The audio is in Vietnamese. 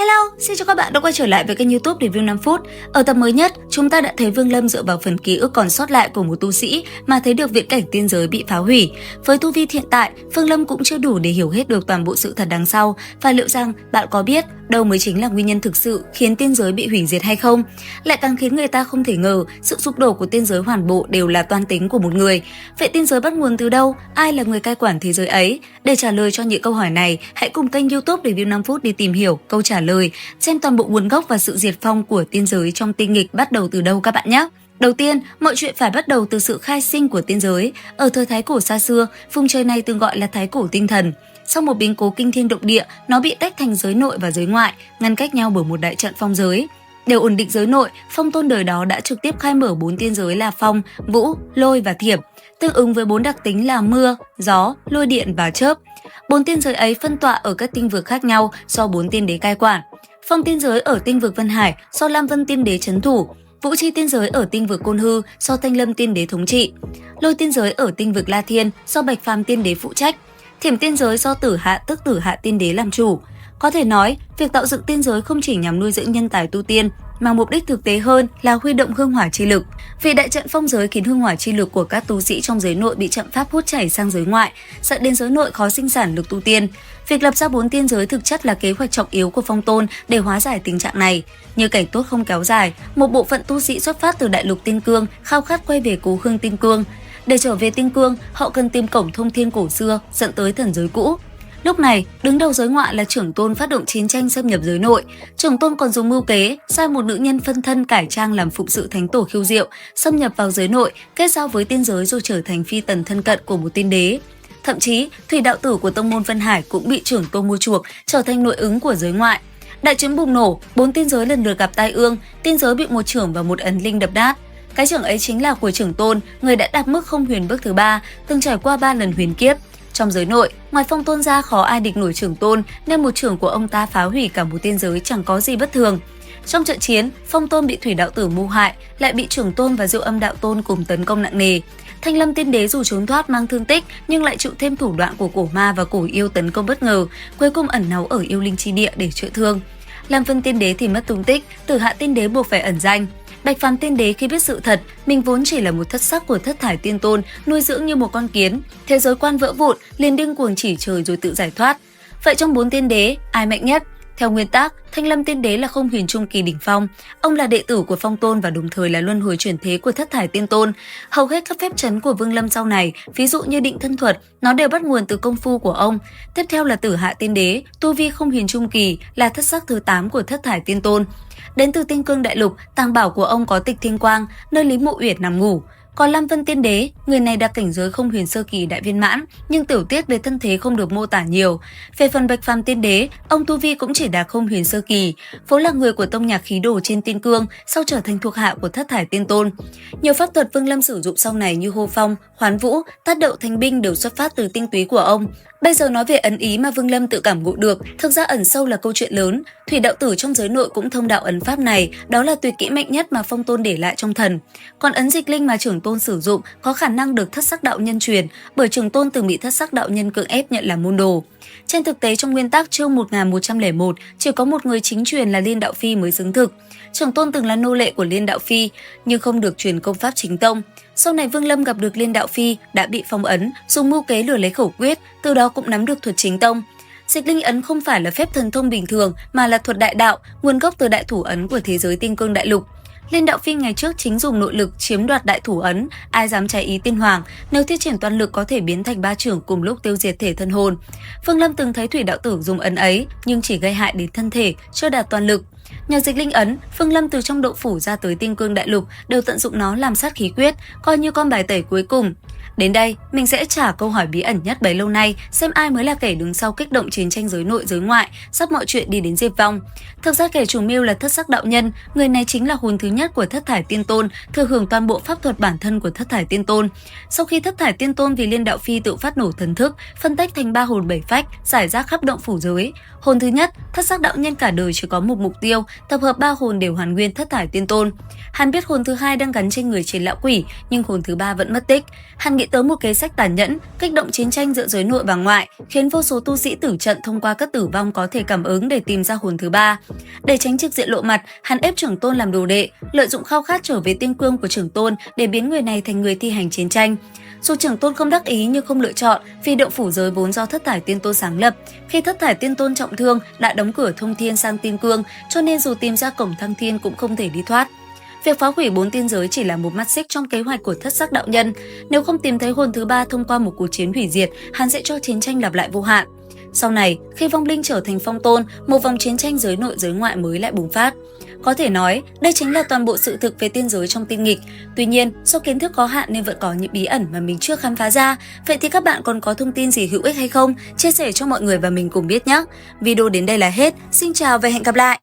Hello, xin chào các bạn đã quay trở lại với kênh YouTube Review 5 phút. Ở tập mới nhất, chúng ta đã thấy Vương Lâm dựa vào phần ký ức còn sót lại của một tu sĩ mà thấy được viễn cảnh tiên giới bị phá hủy. Với tu vi hiện tại, Vương Lâm cũng chưa đủ để hiểu hết được toàn bộ sự thật đằng sau. Và liệu rằng bạn có biết đâu mới chính là nguyên nhân thực sự khiến tiên giới bị hủy diệt hay không? Lại càng khiến người ta không thể ngờ sự sụp đổ của tiên giới hoàn bộ đều là toan tính của một người. Vậy tiên giới bắt nguồn từ đâu? Ai là người cai quản thế giới ấy? Để trả lời cho những câu hỏi này, hãy cùng kênh YouTube Review 5 phút đi tìm hiểu câu trả lời, xem toàn bộ nguồn gốc và sự diệt vong của tiên giới trong tinh nghịch bắt đầu từ đâu các bạn nhé. Đầu tiên, mọi chuyện phải bắt đầu từ sự khai sinh của tiên giới. Ở thời Thái Cổ xa xưa, vùng trời này từng gọi là Thái Cổ tinh thần. Sau một biến cố kinh thiên động địa, nó bị tách thành giới nội và giới ngoại, ngăn cách nhau bởi một đại trận phong giới. Để ổn định giới nội, Phong Tôn đời đó đã trực tiếp khai mở 4 tiên giới là phong, vũ, lôi và thiểm, tương ứng với 4 đặc tính là mưa, gió, lôi điện và chớp. 4 tiên giới ấy phân tọa ở các tinh vực khác nhau do 4 tiên đế cai quản. Phong tiên giới ở tinh vực Vân Hải do Lam Vân tiên đế trấn thủ, Vũ Chi tiên giới ở tinh vực Côn Hư do Thanh Lâm tiên đế thống trị, Lôi tiên giới ở tinh vực La Thiên do Bạch Phàm tiên đế phụ trách, Thiểm tiên giới do Tử Hạ tức Tử Hạ tiên đế làm chủ. Có thể nói, việc tạo dựng tiên giới không chỉ nhằm nuôi dưỡng nhân tài tu tiên, mà mục đích thực tế hơn là huy động hương hỏa chi lực. Vì đại trận phong giới khiến hương hỏa chi lực của các tu sĩ trong giới nội bị chậm pháp hút chảy sang giới ngoại, dẫn đến giới nội khó sinh sản lực tu tiên. Việc lập ra 4 tiên giới thực chất là kế hoạch trọng yếu của Phong Tôn để hóa giải tình trạng này. Như cảnh tốt không kéo dài, một bộ phận tu sĩ xuất phát từ đại lục Tiên Cương khao khát quay về cố hương Tiên Cương. Để trở về Tiên Cương, họ cần tìm cổng thông thiên cổ xưa dẫn tới thần giới cũ. Lúc này, đứng đầu giới ngoại là trưởng tôn phát động chiến tranh xâm nhập giới nội. Trưởng tôn còn dùng mưu kế, sai một nữ nhân phân thân cải trang làm phụng sự thánh tổ Khiêu Diệu, xâm nhập vào giới nội, kết giao với tiên giới rồi trở thành phi tần thân cận của một tiên đế. Thậm chí, thủy đạo tử của tông môn Vân Hải cũng bị trưởng tôn mua chuộc, trở thành nội ứng của giới ngoại. Đại chiến bùng nổ, 4 tiên giới lần lượt gặp tai ương, tiên giới bị một chưởng và một ấn linh đập nát. Cái chưởng ấy chính là của trưởng tôn, người đã đạt mức không huyền bước thứ 3, từng trải qua 3 lần huyền kiếp. Trong giới nội, ngoài Phong Tôn ra khó ai địch nổi trưởng tôn, nên một chưởng của ông ta phá hủy cả một tiên giới chẳng có gì bất thường. Trong trận chiến, Phong Tôn bị thủy đạo tử mưu hại, lại bị trưởng tôn và Diệu Âm đạo tôn cùng tấn công nặng nề. Thanh Lâm tiên đế dù trốn thoát mang thương tích, nhưng lại chịu thêm thủ đoạn của cổ ma và cổ yêu tấn công bất ngờ, cuối cùng ẩn náu ở yêu linh chi địa để chữa thương. Lam Vân tiên đế thì mất tung tích, Tử Hạ tiên đế buộc phải ẩn danh. Bạch Phàm tiên đế khi biết sự thật, mình vốn chỉ là một thất sắc của thất thải tiên tôn, nuôi dưỡng như một con kiến, thế giới quan vỡ vụn, liền điên cuồng chỉ trời rồi tự giải thoát. Vậy trong 4 tiên đế, ai mạnh nhất? Theo nguyên tắc, Thanh Lâm tiên đế là không huyền trung kỳ đỉnh phong, ông là đệ tử của Phong Tôn và đồng thời là luân hồi chuyển thế của thất thải tiên tôn. Hầu hết các phép trấn của Vương Lâm sau này, ví dụ như định thân thuật, nó đều bắt nguồn từ công phu của ông. Tiếp theo là Tử Hạ tiên đế, tu vi không huyền trung kỳ, là thất sắc thứ 8 của thất thải tiên tôn. Đến từ Tinh Cương đại lục, tàng bảo của ông có Tịch Thiên Quang, nơi Lý Mộ Uyển nằm ngủ. Còn Lam Vân tiên đế, người này đạt cảnh giới không huyền sơ kỳ đại viên mãn, nhưng tiểu tiết về thân thế không được mô tả nhiều. Về phần Bạch Phàm tiên đế, ông tu vi cũng chỉ đạt không huyền sơ kỳ, vốn là người của tông nhạc khí đồ trên Tiên Cương, sau trở thành thuộc hạ của thất thải tiên tôn. Nhiều pháp thuật Vương Lâm sử dụng sau này như hô phong, hoán vũ, tác đậu thành binh đều xuất phát từ tinh túy của ông. Bây giờ nói về ấn ý mà Vương Lâm tự cảm ngộ được, thực ra ẩn sâu là câu chuyện lớn. Thủy đạo tử trong giới nội cũng thông đạo ấn pháp này, đó là tuyệt kỹ mạnh nhất mà Phong Tôn để lại trong thần. Còn ấn dịch linh mà trưởng tôn sử dụng có khả năng được thất sắc đạo nhân truyền, bởi trưởng tôn từng bị thất sắc đạo nhân cưỡng ép nhận làm môn đồ. Trên thực tế trong nguyên tắc chương 1101 chỉ có một người chính truyền là Liên Đạo Phi mới xứng thực. Trưởng tôn từng là nô lệ của Liên Đạo Phi nhưng không được truyền công pháp chính tông. Sau này Vương Lâm gặp được Liên Đạo Phi đã bị phong ấn, dùng mưu kế lừa lấy khẩu quyết, từ đó cũng nắm được thuật chính tông. Dịch linh ấn không phải là phép thần thông bình thường mà là thuật đại đạo, nguồn gốc từ đại thủ ấn của thế giới Tiên Cương đại lục. Liên Đạo Phi ngày trước chính dùng nội lực chiếm đoạt đại thủ ấn, ai dám trái ý tiên hoàng, nếu thi triển toàn lực có thể biến thành 3 chưởng cùng lúc tiêu diệt thể thân hồn. Vương Lâm từng thấy thủy đạo tử dùng ấn ấy, nhưng chỉ gây hại đến thân thể, chưa đạt toàn lực. Nhờ dịch linh ấn, Vương Lâm từ trong động phủ ra tới Tiên Cương đại lục đều tận dụng nó làm sát khí quyết, coi như con bài tẩy cuối cùng. Đến đây, mình sẽ trả câu hỏi bí ẩn nhất bấy lâu nay, xem ai mới là kẻ đứng sau kích động chiến tranh giới nội giới ngoại, sắp mọi chuyện đi đến diệt vong. Thực ra kẻ chủ mưu là thất sắc đạo nhân, người này chính là hồn thứ nhất của thất thải tiên tôn, thừa hưởng toàn bộ pháp thuật bản thân của thất thải tiên tôn. Sau khi thất thải tiên tôn vì Liên Đạo Phi tự phát nổ thần thức, phân tách thành 3 hồn 7 phách, giải rác khắp động phủ giới. Hồn thứ nhất, thất sắc đạo nhân cả đời chỉ có một mục tiêu, tập hợp 3 hồn để hoàn nguyên thất thải tiên tôn. Hắn biết hồn thứ 2 đang gắn trên người Chiến Lão Quỷ, nhưng hồn thứ 3 vẫn mất tích. Hắn nghĩ tới một kế sách tàn nhẫn, kích động chiến tranh giữa giới nội và ngoại, khiến vô số tu sĩ tử trận thông qua các tử vong có thể cảm ứng để tìm ra hồn thứ 3. Để tránh trực diện lộ mặt, hắn ép trưởng tôn làm đồ đệ, lợi dụng khao khát trở về tiên cương của trưởng tôn để biến người này thành người thi hành chiến tranh. Dù trưởng tôn không đắc ý nhưng không lựa chọn, vì động phủ giới vốn do thất thải tiên tôn sáng lập. Khi thất thải tiên tôn trọng thương đã đóng cửa thông thiên sang tiên cương, cho nên dù tìm ra cổng thăng thiên cũng không thể đi thoát. Việc phá hủy 4 tiên giới chỉ là một mắt xích trong kế hoạch của thất sắc đạo nhân. Nếu không tìm thấy hồn thứ 3 thông qua một cuộc chiến hủy diệt, hắn sẽ cho chiến tranh lặp lại vô hạn. Sau này, khi vong linh trở thành phong tôn, một vòng chiến tranh giới nội giới ngoại mới lại bùng phát. Có thể nói, đây chính là toàn bộ sự thực về tiên giới trong tiên nghịch. Tuy nhiên, do kiến thức có hạn nên vẫn có những bí ẩn mà mình chưa khám phá ra. Vậy thì các bạn còn có thông tin gì hữu ích hay không? Chia sẻ cho mọi người và mình cùng biết nhé! Video đến đây là hết. Xin chào và hẹn gặp lại!